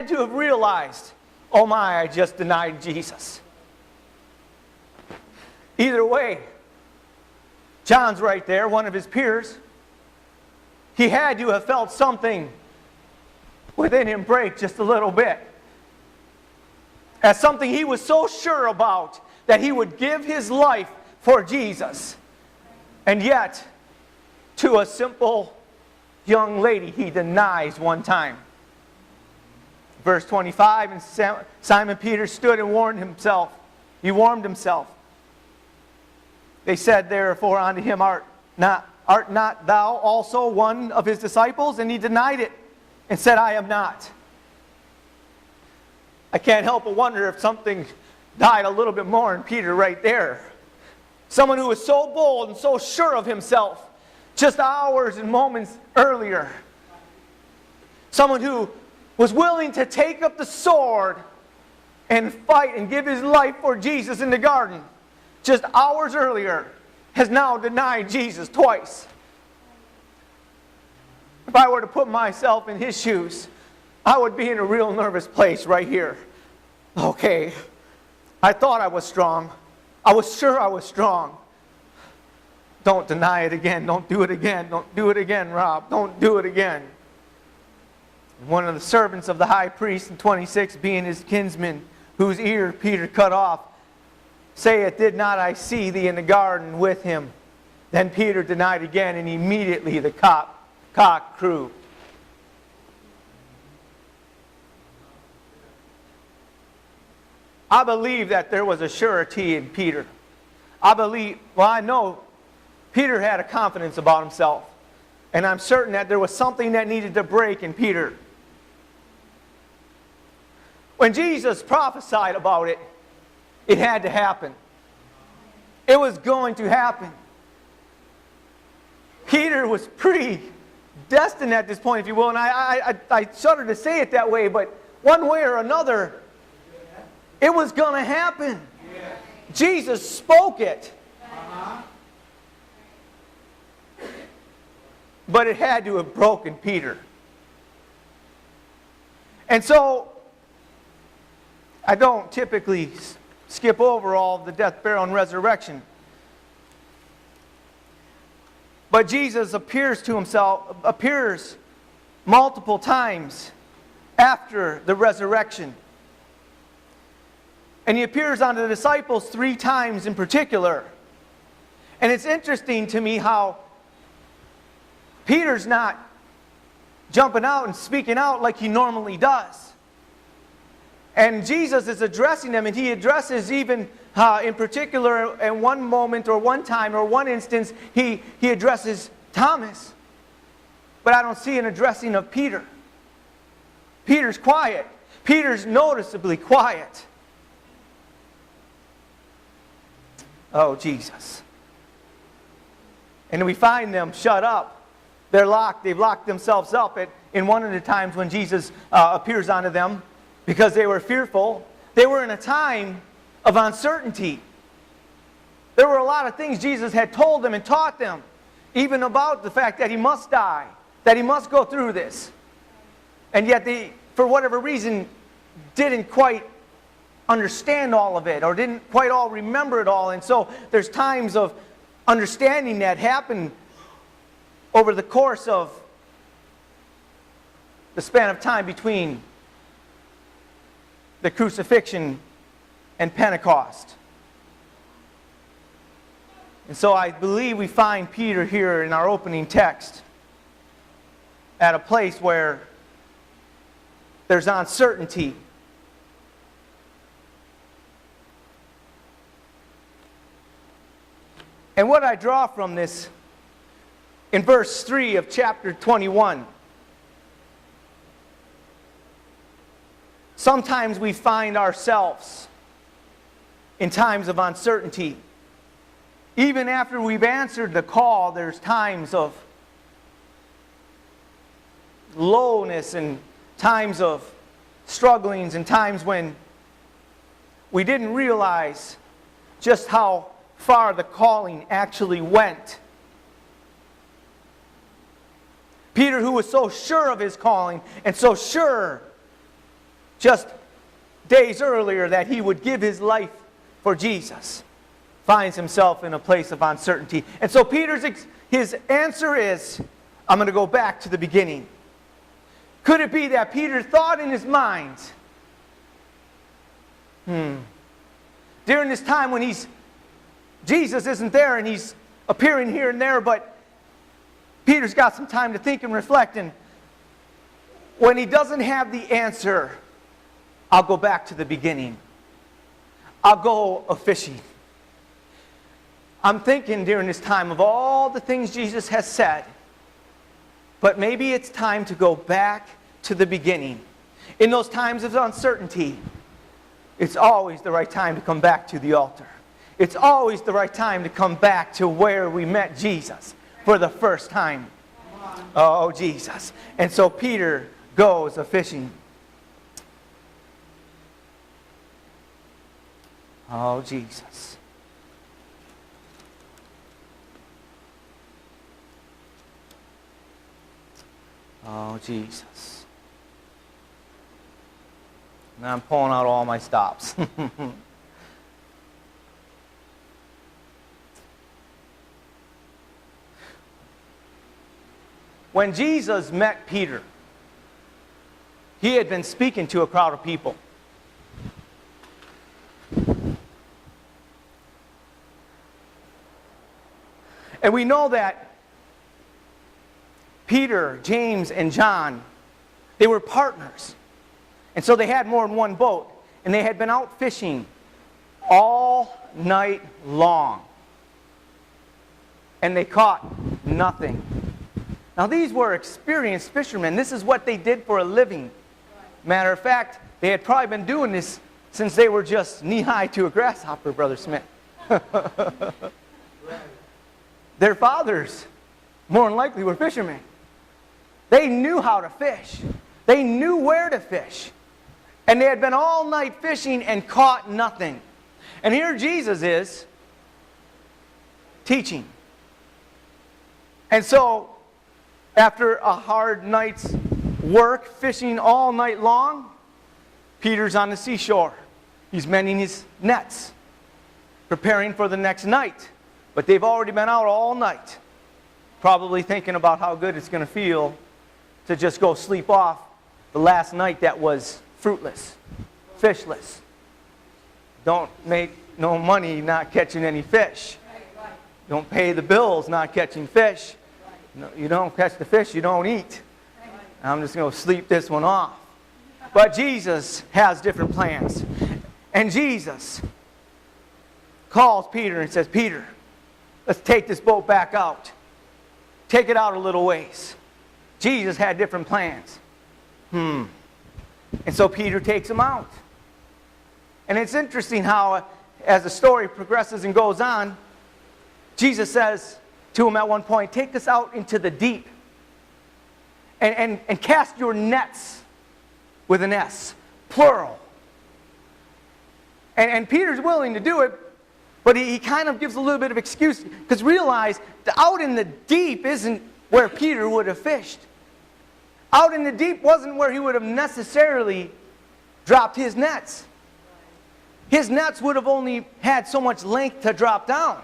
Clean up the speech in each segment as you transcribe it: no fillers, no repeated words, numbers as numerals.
to have realized, oh my, I just denied Jesus. Either way, John's right there, one of his peers. He had to have felt something within him break just a little bit. As something he was so sure about that he would give his life for Jesus. And yet, to a simple young lady, he denies one time. Verse 25, and Simon Peter stood and warmed himself. He warmed himself. They said therefore unto him, Art not thou also one of his disciples? And he denied it and said, I am not. I can't help but wonder if something died a little bit more in Peter right there. Someone who was so bold and so sure of himself just hours and moments earlier. Someone who was willing to take up the sword and fight and give his life for Jesus in the garden just hours earlier has now denied Jesus twice. If I were to put myself in his shoes, I would be in a real nervous place right here. Okay, I thought I was strong. I was sure I was strong. Don't deny it again. Don't do it again. Don't do it again, Rob. Don't do it again. One of the servants of the high priest in 26, being his kinsman, whose ear Peter cut off, saith, Did not I see thee in the garden with him? Then Peter denied again, and immediately the cock crew. I believe that there was a surety in Peter. I know Peter had a confidence about himself. And I'm certain that there was something that needed to break in Peter. When Jesus prophesied about it, it had to happen. It was going to happen. Peter was predestined at this point, if you will. And I shudder to say it that way, but one way or another, it was going to happen. Yeah. Jesus spoke it. But it had to have broken Peter. And so, I don't typically skip over all of the death, burial, and resurrection. But Jesus appears multiple times after the resurrection. And he appears unto the disciples 3 times in particular. And it's interesting to me how Peter's not jumping out and speaking out like he normally does. And Jesus is addressing them, and he addresses even in particular in one moment or one time or one instance, he addresses Thomas. But I don't see an addressing of Peter. Peter's quiet. Peter's noticeably quiet. Oh, Jesus. And we find them shut up. They're locked. They've locked themselves up in one of the times when Jesus appears unto them because they were fearful. They were in a time of uncertainty. There were a lot of things Jesus had told them and taught them, even about the fact that he must die, that he must go through this. And yet they, for whatever reason, didn't quite understand all of it or didn't quite all remember it all. And so there's times of understanding that happen over the course of the span of time between the crucifixion and Pentecost. And so I believe we find Peter here in our opening text at a place where there's uncertainty. And what I draw from this in verse 3 of chapter 21, sometimes we find ourselves in times of uncertainty. Even after we've answered the call, there's times of lowness and times of strugglings and times when we didn't realize just how far the calling actually went. Peter, who was so sure of his calling and so sure just days earlier that he would give his life for Jesus, finds himself in a place of uncertainty. And so his answer is, I'm going to go back to the beginning. Could it be that Peter thought in his mind, during this time when Jesus isn't there and he's appearing here and there, but Peter's got some time to think and reflect, and when he doesn't have the answer, I'll go back to the beginning. I'll go a-fishing. I'm thinking during this time of all the things Jesus has said, but maybe it's time to go back to the beginning. In those times of uncertainty, it's always the right time to come back to the altar. It's always the right time to come back to where we met Jesus for the first time. Oh, Jesus. And so Peter goes a-fishing. Oh, Jesus. Oh, Jesus. Now I'm pulling out all my stops. When Jesus met Peter, he had been speaking to a crowd of people. And we know that Peter, James, and John, they were partners. And so they had more than one boat. And they had been out fishing all night long. And they caught nothing. Now these were experienced fishermen. This is what they did for a living. Matter of fact, they had probably been doing this since they were just knee-high to a grasshopper, Brother Smith. Their fathers, more than likely, were fishermen. They knew how to fish. They knew where to fish. And they had been all night fishing and caught nothing. And here Jesus is teaching. And so, after a hard night's work, fishing all night long, Peter's on the seashore. He's mending his nets, preparing for the next night. But they've already been out all night, probably thinking about how good it's going to feel to just go sleep off the last night that was fruitless, fishless. Don't make no money not catching any fish. Don't pay the bills not catching fish. No, you don't catch the fish, you don't eat. I'm just going to sleep this one off. But Jesus has different plans. And Jesus calls Peter and says, Peter, let's take this boat back out. Take it out a little ways. Jesus had different plans. And so Peter takes him out. And it's interesting how, as the story progresses and goes on, Jesus says to him at one point, take us out into the deep and cast your nets with an S, plural. And Peter's willing to do it, but he kind of gives a little bit of excuse, because realize that out in the deep isn't where Peter would have fished. Out in the deep wasn't where he would have necessarily dropped his nets. His nets would have only had so much length to drop down.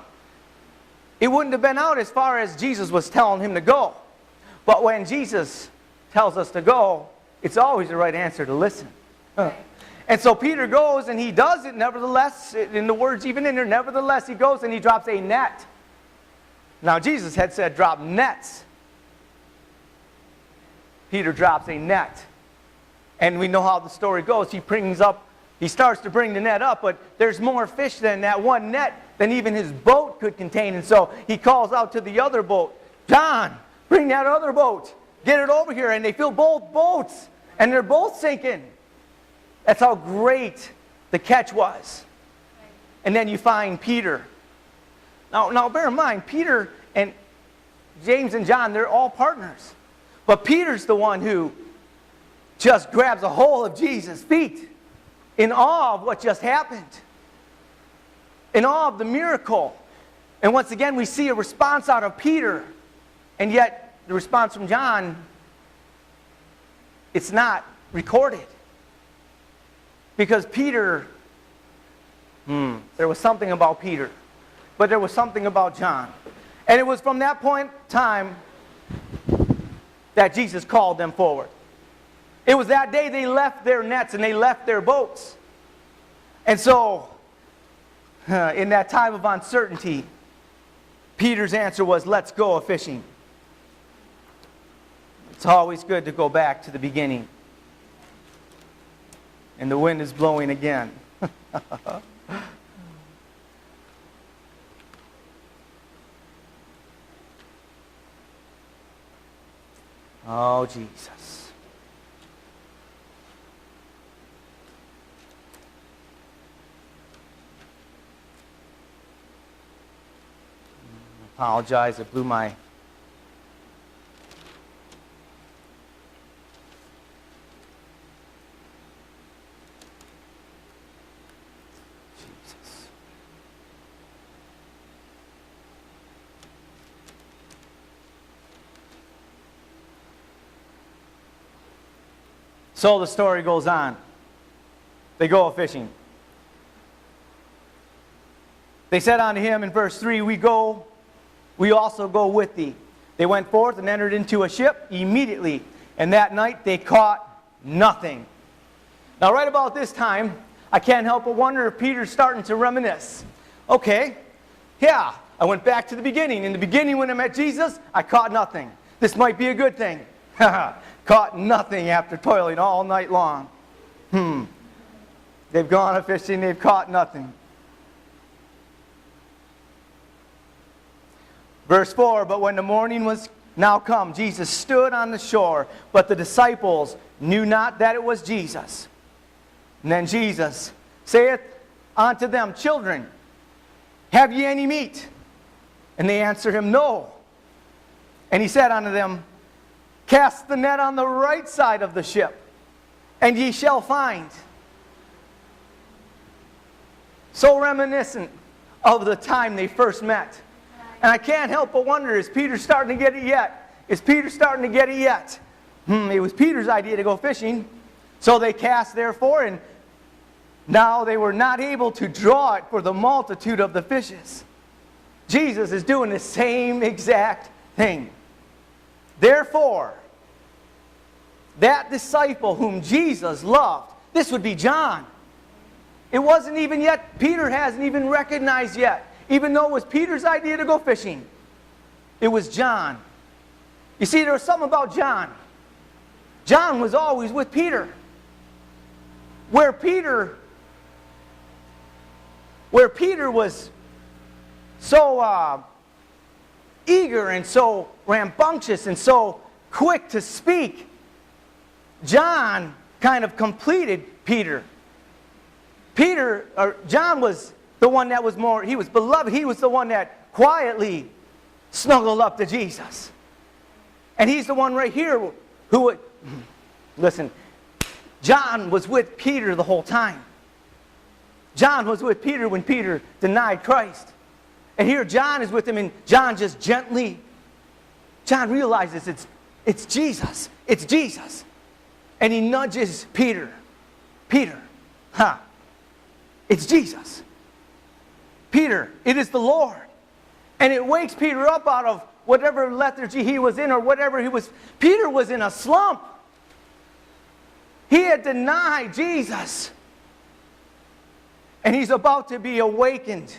It wouldn't have been out as far as Jesus was telling him to go. But when Jesus tells us to go, it's always the right answer to listen. And so Peter goes and he does it nevertheless. In the words even in there, nevertheless he goes and he drops a net. Now Jesus had said drop nets. Peter drops a net. And we know how the story goes. He starts to bring the net up, but there's more fish than that one net than even his boat could contain. And so he calls out to the other boat, John, bring that other boat. Get it over here. And they fill both boats. And they're both sinking. That's how great the catch was. And then you find Peter. Now bear in mind, Peter and James and John, they're all partners. But Peter's the one who just grabs a hold of Jesus' feet in awe of what just happened. In awe of the miracle. And once again, we see a response out of Peter. And yet, the response from John, it's not recorded. Because Peter, there was something about Peter, but there was something about John. And it was from that point in time that Jesus called them forward. It was that day they left their nets and they left their boats. And so, in that time of uncertainty, Peter's answer was, let's go a-fishing. It's always good to go back to the beginning. And the wind is blowing again. Oh, Jesus. I apologize, it blew my... Jesus. So the story goes on. They go a-fishing. They said unto him in verse 3, we also go with thee. They went forth and entered into a ship immediately, and that night they caught nothing. Now right about this time, I can't help but wonder if Peter's starting to reminisce. Okay, yeah, I went back to the beginning. In the beginning when I met Jesus, I caught nothing. This might be a good thing. Caught nothing after toiling all night long. They've gone a-fishing, they've caught nothing. Verse 4, but when the morning was now come, Jesus stood on the shore, but the disciples knew not that it was Jesus. And then Jesus saith unto them, children, have ye any meat? And they answered him, no. And he said unto them, cast the net on the right side of the ship, and ye shall find. So reminiscent of the time they first met. And I can't help but wonder, is Peter starting to get it yet? Is Peter starting to get it yet? It was Peter's idea to go fishing. So they cast therefore, and now they were not able to draw it for the multitude of the fishes. Jesus is doing the same exact thing. Therefore, that disciple whom Jesus loved, this would be John. It wasn't even yet, Peter hasn't even recognized yet. Even though it was Peter's idea to go fishing, it was John. You see, there was something about John. John was always with Peter. Where Peter was so eager and so rambunctious and so quick to speak, John kind of completed Peter. John was the one that was more, he was beloved. He was the one that quietly snuggled up to Jesus. And he's the one right here who would, listen, John was with Peter the whole time. John was with Peter when Peter denied Christ. And here John is with him, and John just gently, John realizes it's Jesus. It's Jesus. And he nudges Peter. Peter, it's Jesus. Peter, it is the Lord. And it wakes Peter up out of whatever lethargy he was in or whatever he was. Peter was in a slump. He had denied Jesus. And he's about to be awakened.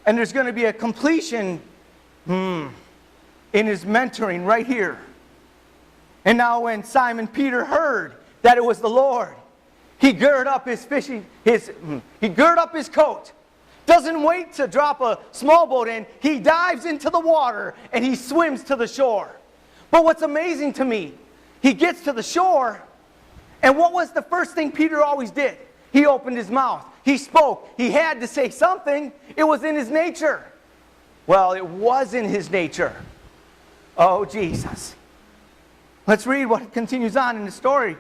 And there's going to be a completion in his mentoring right here. And now when Simon Peter heard that it was the Lord, he girded up his coat. Doesn't wait to drop a small boat in. He dives into the water and he swims to the shore. But what's amazing to me, he gets to the shore, and what was the first thing Peter always did? He opened his mouth. He spoke. He had to say something. It was in his nature. Well, it was in his nature. Oh, Jesus. Let's read what continues on in the story.